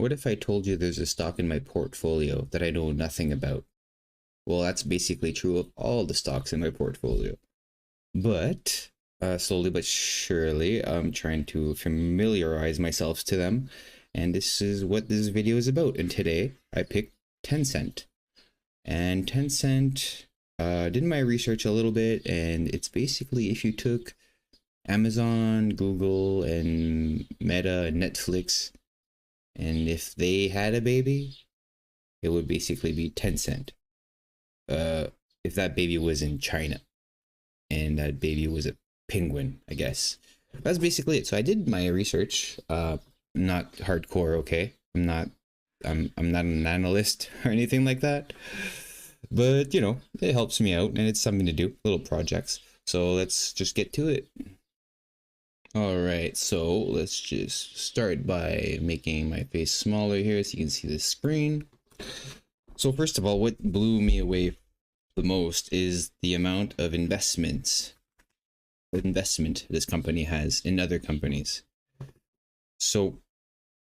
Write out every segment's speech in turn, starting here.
What if I told you there's a stock in my portfolio that I know nothing about? Well, that's basically true of all the stocks in my portfolio. But slowly but surely, I'm trying to familiarize myself to them. And this is what this video is about. And today, I picked Tencent. And Tencent, did my research a little bit, and it's basically if you took Amazon, Google, and Meta, and Netflix, and if they had a baby, it would basically be Tencent. If that baby was in China, and that baby was a penguin, I guess. That's basically it. So I did my research. Not hardcore, okay? I'm not an analyst or anything like that. But, you know, it helps me out and it's something to do, little projects. So let's just get to it. All right, so let's just start by making my face smaller here so you can see the screen. So first of all, what blew me away the most is the amount of investment this company has in other companies. So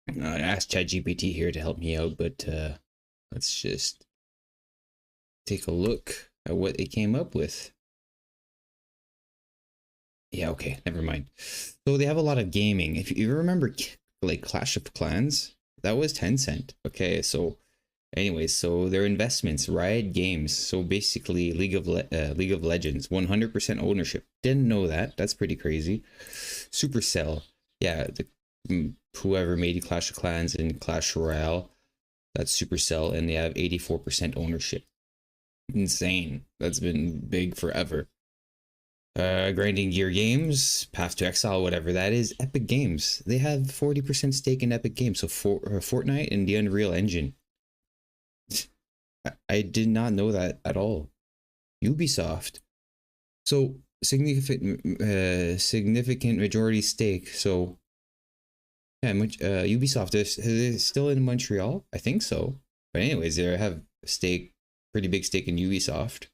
I asked ChatGPT here to help me out, but let's just take a look at what it came up with. Yeah, okay, never mind. So they have a lot of gaming. If you remember, like Clash of Clans, that was Tencent. Okay, so anyways, so their investments, Riot Games. So basically, League of Legends, 100% ownership. Didn't know that. That's pretty crazy. Supercell, yeah, whoever made Clash of Clans and Clash Royale, that's Supercell, and they have 84% ownership. Insane. That's been big forever. Grinding Gear Games, Path to Exile, whatever that is, Epic Games. They have 40% stake in Epic Games, so Fortnite and the Unreal Engine. I did not know that at all. Ubisoft. So significant majority stake. So yeah, Ubisoft is still in Montreal. I think so. But anyways, they have pretty big stake in Ubisoft.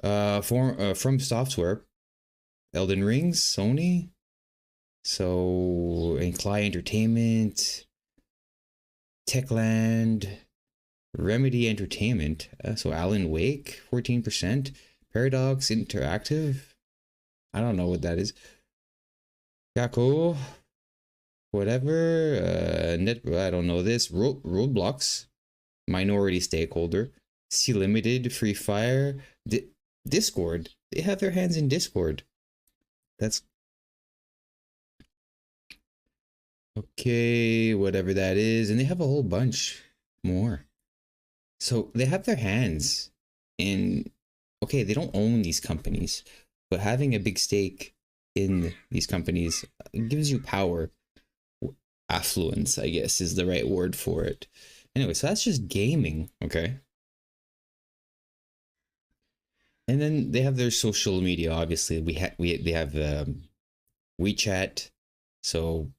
From Software, Elden Rings, Sony. So Incly Entertainment, Techland, Remedy Entertainment. So Alan Wake, 14%. Paradox Interactive. I don't know what that is. Kako, whatever. I don't know this. Roblox, minority stakeholder. C Limited, Free Fire, Discord. They have their hands in Discord. That's okay, whatever that is. And they have a whole bunch more. So they have their hands in, okay, they don't own these companies, but having a big stake in these companies gives you power. Affluence, I guess, is the right word for it. Anyway, so that's just gaming, okay? And then they have their social media. Obviously, they have WeChat, so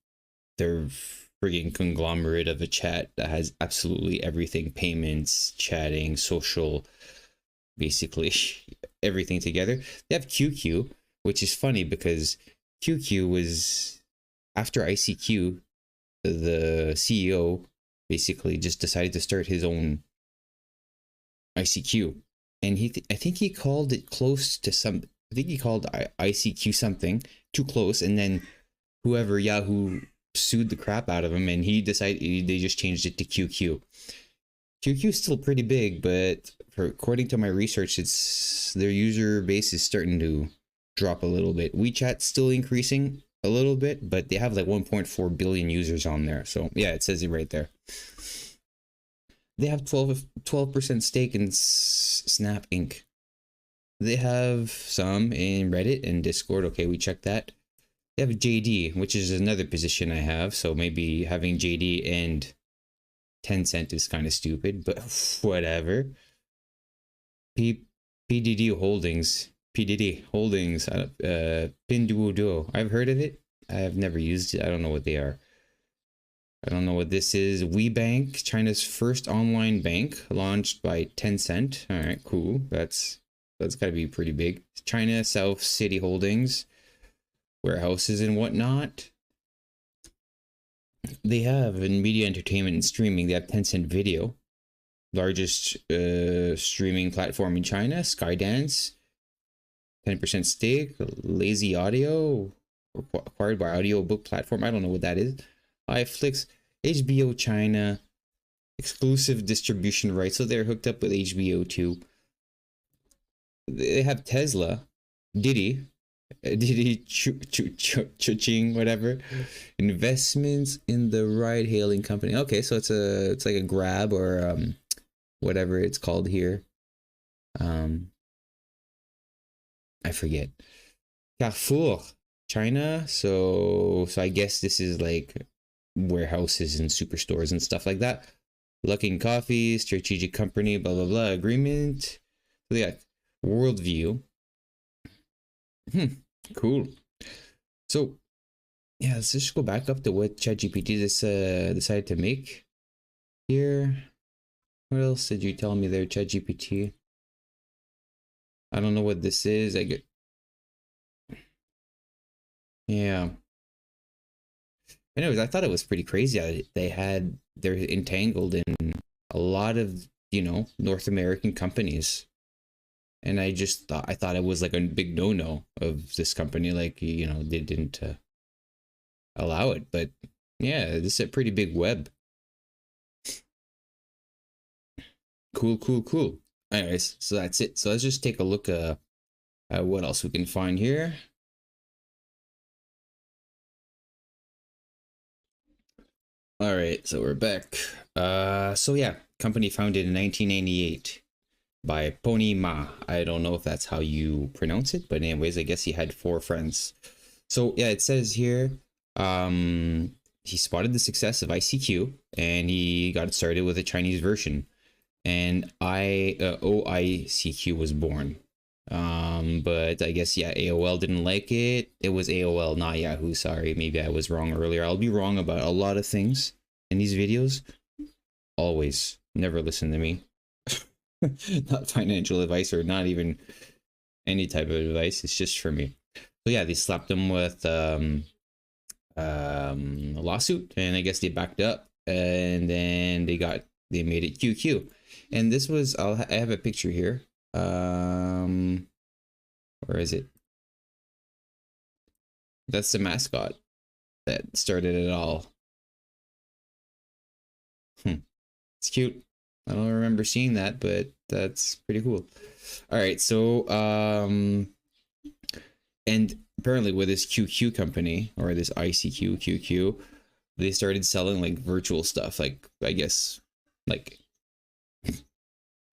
they're frigging conglomerate of a chat that has absolutely everything: payments, chatting, social, basically everything together. They have QQ, which is funny because QQ was after ICQ, the CEO basically just decided to start his own ICQ. And I think he called it close to some. I think he called ICQ something too close, and then whoever Yahoo sued the crap out of him, and he decided they just changed it to QQ. QQ is still pretty big, but according to my research, it's their user base is starting to drop a little bit. WeChat's still increasing a little bit, but they have like 1.4 billion users on there. So yeah, it says it right there. They have 12% stake in Snap Inc. They have some in Reddit and Discord. Okay, we checked that. They have JD, which is another position I have. So maybe having JD and Tencent is kind of stupid, but whatever. PDD Holdings. Pinduoduo. I've heard of it. I have never used it. I don't know what they are. I don't know what this is. WeBank, China's first online bank, launched by Tencent. All right, cool. That's got to be pretty big. China South City Holdings, warehouses and whatnot. they have in media entertainment and streaming, they have Tencent Video, largest streaming platform in China, Skydance, 10% stake, Lazy Audio, acquired by audiobook platform. I don't know what that is. iFlix, HBO China, exclusive distribution rights. So they're hooked up with HBO too. They have Tesla, Diddy, Chuching, whatever. Investments in the ride-hailing company. Okay, so it's like a Grab or whatever it's called here. I forget. Carrefour, China. So I guess this is like warehouses and superstores and stuff like that. Luckin Coffee, strategic company, blah blah blah. Agreement. So they got worldview. Cool. So yeah, let's just go back up to what ChatGPT decided to make here. What else did you tell me there, ChatGPT? I don't know what this is. I get. Yeah. Anyways, I thought it was pretty crazy. They're entangled in a lot of, North American companies. And I thought it was like a big no-no of this company. Like, they didn't allow it. But yeah, this is a pretty big web. Cool. Anyways, so that's it. So let's just take a look at what else we can find here. All right, so we're back. So yeah, company founded in 1998 by Pony Ma. I don't know if that's how you pronounce it, but anyways, I guess he had 4 friends. So yeah, it says here, he spotted the success of ICQ and he got started with a Chinese version, and OICQ was born. But I guess yeah, AOL didn't like it. It was AOL, not Yahoo. Sorry, maybe I was wrong earlier. I'll be wrong about a lot of things in these videos. Always, never listen to me. Not financial advice or not even any type of advice. It's just for me. So yeah, they slapped them with a lawsuit, and I guess they backed up, and then they made it QQ, and this was I have a picture here. Where is it? That's the mascot that started it all. It's cute. I don't remember seeing that, but that's pretty cool. All right, so and apparently with this QQ company, or this ICQ QQ, they started selling like virtual stuff, like I guess like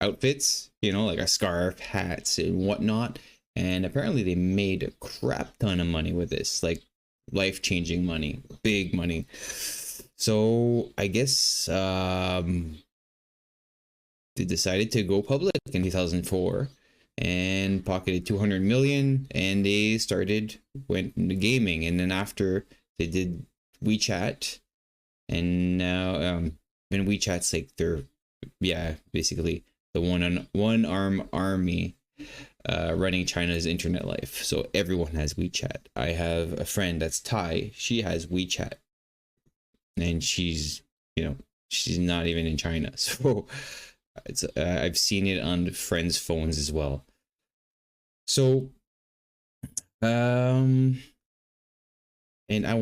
outfits, like a scarf, hats, and whatnot. And apparently they made a crap ton of money with this, like life-changing money, big money. So I guess they decided to go public in 2004 and pocketed 200 million, and they went into gaming. And then after they did WeChat, and now and WeChat's like basically the one arm army running China's internet life. So everyone has WeChat. I have a friend that's Thai. She has WeChat, and she's not even in China. So it's I've seen it on friends' phones as well. So and I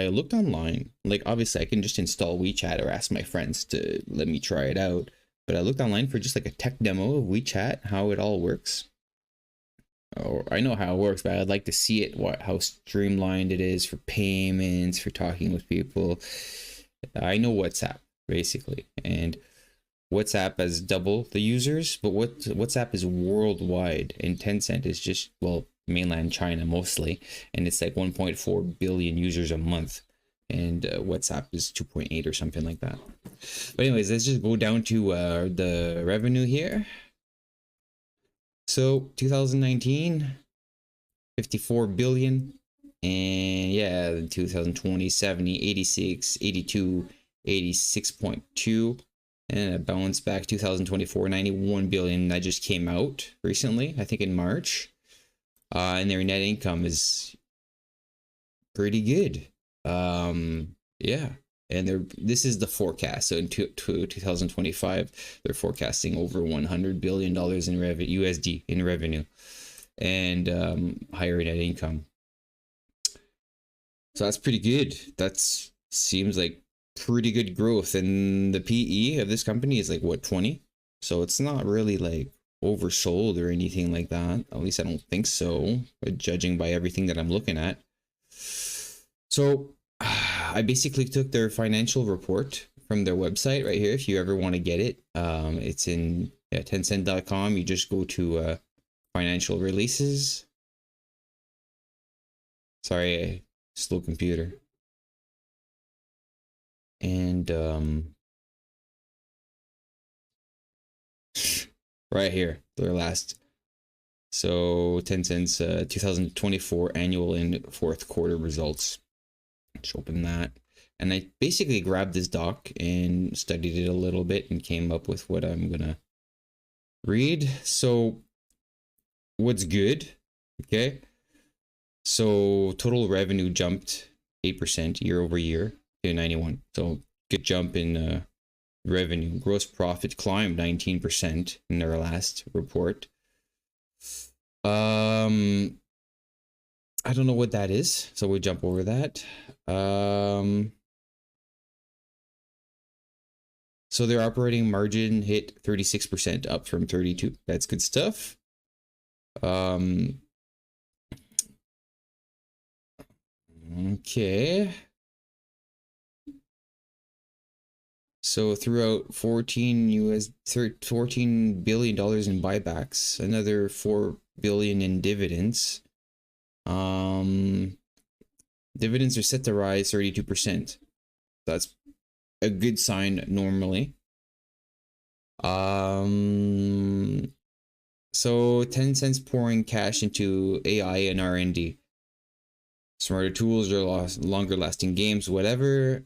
looked online. Like obviously I can just install WeChat or ask my friends to let me try it out. But I looked online for just like a tech demo of WeChat, how it all works. Or I know how it works, but I'd like to see it, how streamlined it is for payments, for talking with people. I know WhatsApp basically, and WhatsApp has double the users, but WhatsApp is worldwide, and Tencent is just mainland China mostly, and it's like 1.4 billion users a month, and WhatsApp is 2.8 or something like that. But anyways, let's just go down to the revenue here. So 2019, 54 billion, and yeah, 2020, 70, 86, 82, 86.2, and it bounced back 2024, 91 billion. That just came out recently, I think in March. And their net income is pretty good. Yeah, And this is the forecast. So in 2025, they're forecasting over $100 billion in revenue, USD in revenue, and higher net income. So that's pretty good. That's seems like pretty good growth. And the PE of this company is like what, 20? So it's not really like oversold or anything like that. At least I don't think so, judging by everything that I'm looking at. So I basically took their financial report from their website right here. If you ever want to get it, it's in Tencent.com. You just go to financial releases. Sorry, slow computer. And right here, their last. So Tencent's 2024 annual and fourth quarter results. Let's open that. And I basically grabbed this doc and studied it a little bit and came up with what I'm gonna read. So what's good? Okay. So total revenue jumped 8% year over year to 91. So good jump in revenue. Gross profit climbed 19% in their last report. I don't know what that is, so we jump over that. So their operating margin hit 36%, up from 32. That's good stuff. Okay. So throughout 14 $14 billion in buybacks, another 4 billion in dividends. Dividends are set to rise 32%. That's a good sign normally. So Tencent's pouring cash into AI and R&D. Smarter tools or longer lasting games, whatever.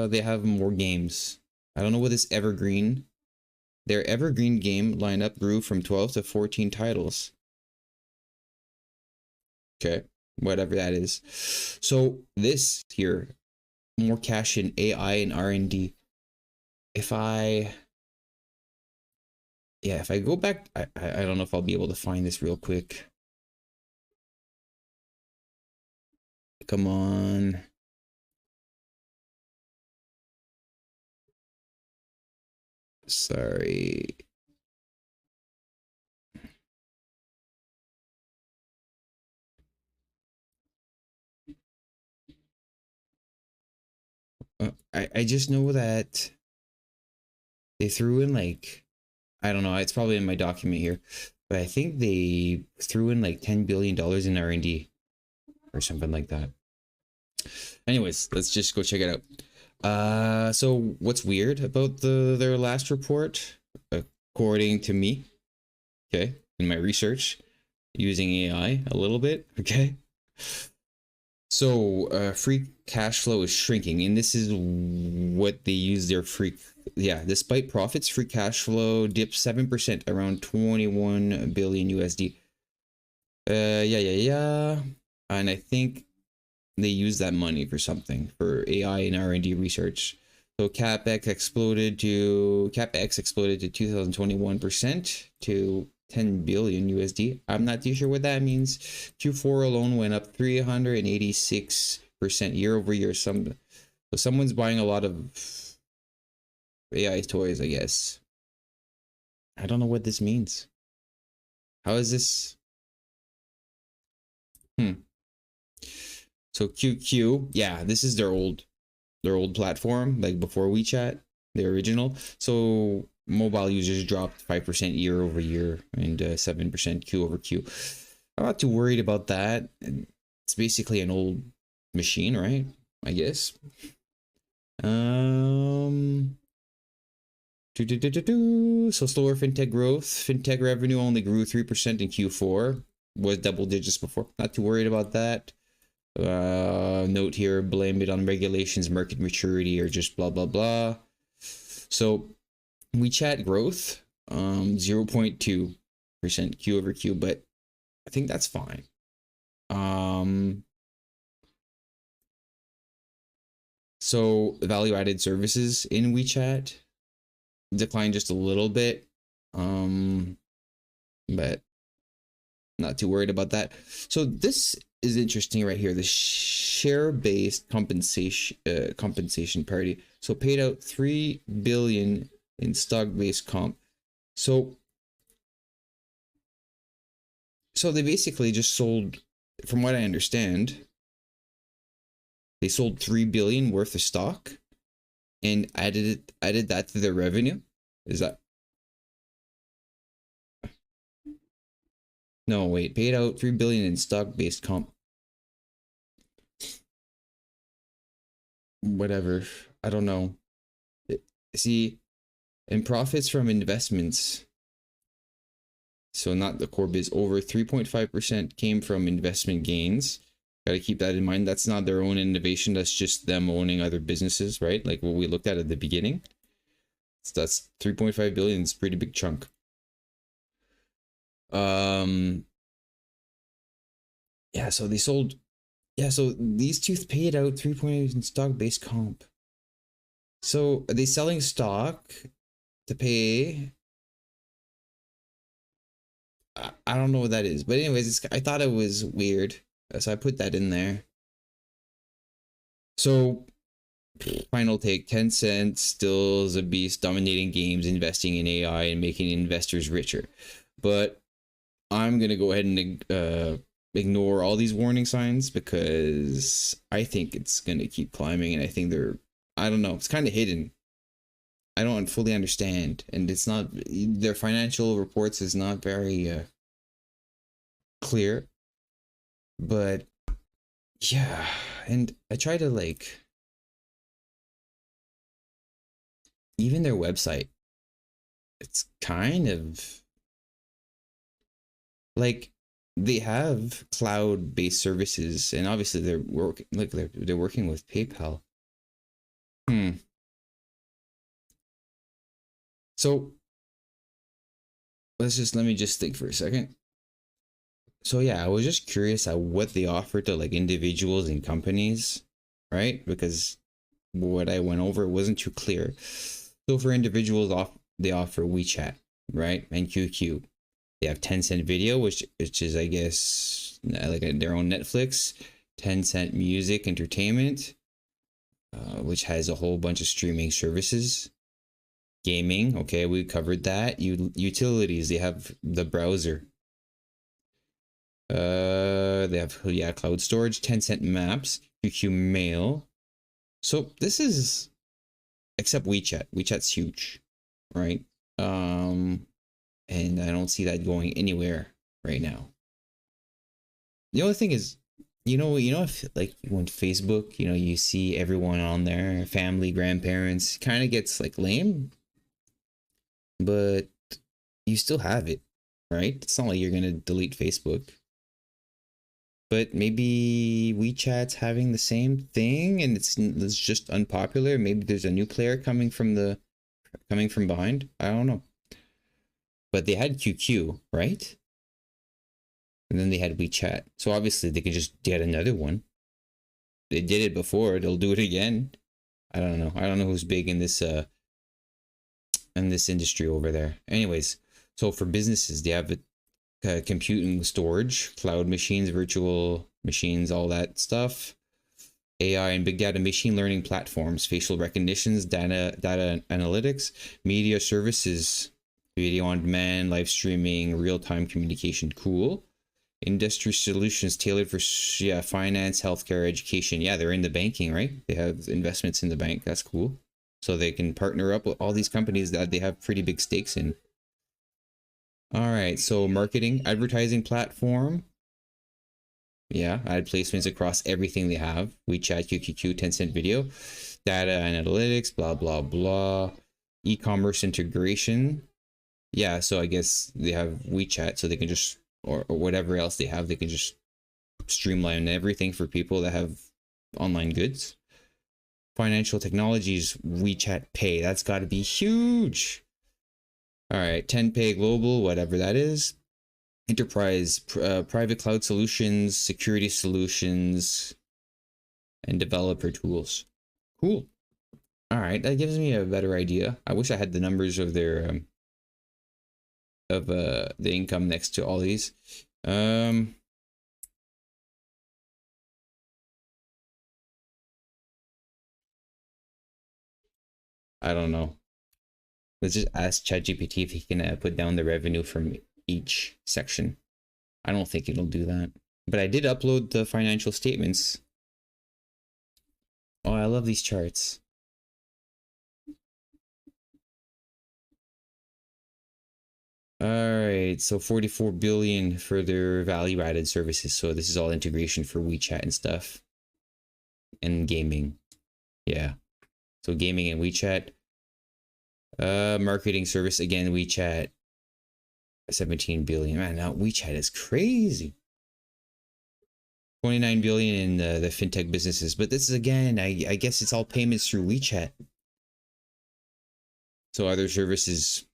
They have more games. I don't know what this evergreen. Their evergreen game lineup grew from 12 to 14 titles. Okay, whatever that is. So this here, more cash in AI and R&D. If I go back, I don't know if I'll be able to find this real quick. Come on. Sorry. I just know that they threw in like, I don't know, it's probably in my document here, but I think they threw in like $10 billion in R&D or something like that. Anyways, let's just go check it out. So what's weird about their last report, according to me, okay, in my research, using AI a little bit, okay? So free cash flow is shrinking, and this is what they use their despite profits, free cash flow dipped 7%, around 21 billion USD. And I think they use that money for something, for AI and R&D research. So capex exploded to 2021% to 10 billion USD. I'm not too sure what that means. Q4 alone went up 386% year over year. So someone's buying a lot of AI toys, I guess. I don't know what this means. How is this? So QQ, yeah, this is their old platform, like before WeChat, the original. So mobile users dropped 5% year over year and 7% Q over Q. I'm not too worried about that. It's basically an old machine, right? I guess. So slower fintech growth. Fintech revenue only grew 3% in Q4. Was double digits before. Not too worried about that. Note here, blame it on regulations, market maturity, or just blah blah blah. So WeChat growth 0.2% Q over Q, but I think that's fine. So value-added services in WeChat declined just a little bit, but not too worried about that. So this is interesting right here. The share-based compensation party. So paid out 3 billion in stock-based comp. So they basically just sold, from what I understand, they sold 3 billion worth of stock and added that to their revenue. Is that? No, wait, paid out 3 billion in stock-based comp. Whatever. I don't know. See, and profits from investments. So not the core biz, over 3.5% came from investment gains. Got to keep that in mind. That's not their own innovation. That's just them owning other businesses, right? Like what we looked at the beginning. So that's 3.5 billion. It's a pretty big chunk. Yeah, so they sold. Yeah, so these two paid out 3.8 in stock-based comp. So are they selling stock to pay? I don't know what that is, but anyways, I thought it was weird, so I put that in there. So final take: Tencent still is a beast, dominating games, investing in AI, and making investors richer. But I'm gonna go ahead and ignore all these warning signs because I think it's gonna keep climbing, and I think I don't know, it's kind of hidden. I don't fully understand, and it's not, their financial reports is not very clear. But yeah, and I try to like, even their website, it's kind of like they have cloud-based services, and obviously they're working with PayPal. So let me just think for a second. So yeah, I was just curious at what they offer to like individuals and companies, right? Because what I went over wasn't too clear. So for individuals, they offer WeChat, right, and QQ. They have Tencent Video, which is, I guess, like their own Netflix. Tencent Music Entertainment, which has a whole bunch of streaming services. Gaming, okay, we covered that. Utilities, they have the browser. They have cloud storage, Tencent Maps, QQ Mail. So this is, except WeChat. WeChat's huge, right? And I don't see that going anywhere right now. The only thing is, if like when Facebook, you see everyone on there, family, grandparents, kind of gets like lame, but you still have it, right? It's not like you're gonna delete Facebook. But maybe WeChat's having the same thing, and it's just unpopular. Maybe there's a new player coming from behind. I don't know. But they had QQ, right? And then they had WeChat. So obviously they could just get another one. They did it before. They'll do it again. I don't know. I don't know who's big in this industry over there. Anyways, so for businesses, they have computing, storage, cloud machines, virtual machines, all that stuff. AI and big data, machine learning platforms, facial recognitions, data analytics, media services, video on demand, live streaming, real-time communication. Cool. Industry solutions tailored for finance, healthcare, education. Yeah, they're in the banking, right? They have investments in the bank. That's cool. So they can partner up with all these companies that they have pretty big stakes in. All right, so marketing, advertising platform. Yeah, ad placements across everything they have. WeChat, QQQ, Tencent Video, data analytics, blah, blah, blah. E-commerce integration. Yeah, so I guess they have WeChat, so they can just, or whatever else they have, they can just streamline everything for people that have online goods. Financial technologies, WeChat Pay. That's got to be huge. All right, 10Pay Global, whatever that is. Enterprise, private cloud solutions, security solutions, and developer tools. Cool. All right, that gives me a better idea. I wish I had the numbers of their the income next to all these. Um, I don't know. Let's just ask ChatGPT if he can put down the revenue from each section. I don't think it'll do that. But I did upload the financial statements. Oh, I love these charts. All right, so 44 billion for their value-added services. So this is all integration for WeChat and stuff, and gaming. Yeah, so gaming and WeChat. Marketing service again, WeChat. 17 billion. Man, now WeChat is crazy. 29 billion in the fintech businesses, but this is again, I guess it's all payments through WeChat. So other services.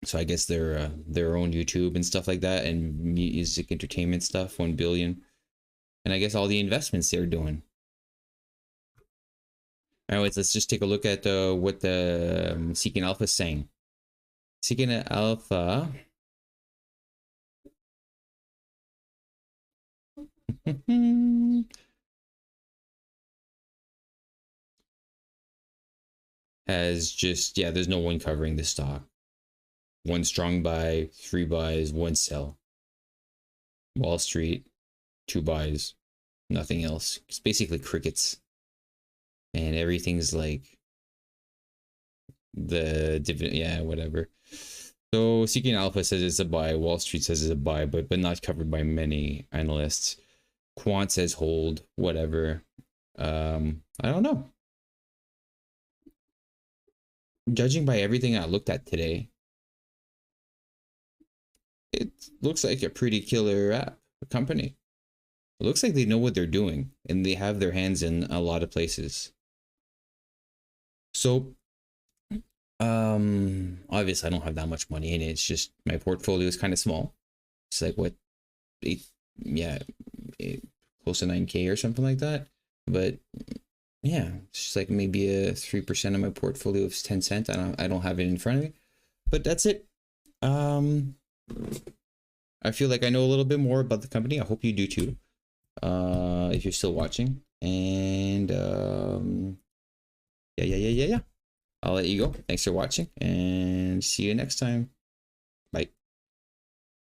So I guess their own YouTube and stuff like that, and music entertainment stuff, 1 billion, and I guess all the investments they're doing. Anyways, let's just take a look at what the Seeking Alpha is saying. Seeking Alpha has just, yeah, there's no one covering the stock. One strong buy, 3 buys, 1 sell. Wall Street, 2 buys, nothing else. It's basically crickets. And everything's like the dividend, yeah, whatever. So Seeking Alpha says it's a buy, Wall Street says it's a buy, but not covered by many analysts. Quant says hold, whatever. I don't know. Judging by everything I looked at today, it looks like a pretty killer app, a company. It looks like they know what they're doing and they have their hands in a lot of places. So obviously I don't have that much money in it. It's just my portfolio is kind of small. It's like what, eight, yeah, close to 9K or something like that. But yeah, it's just like maybe a 3% of my portfolio is Tencent. I don't have it in front of me, but that's it. I feel like I know a little bit more about the company. I hope you do too. If you're still watching, and yeah. I'll let you go. Thanks for watching, and see you next time.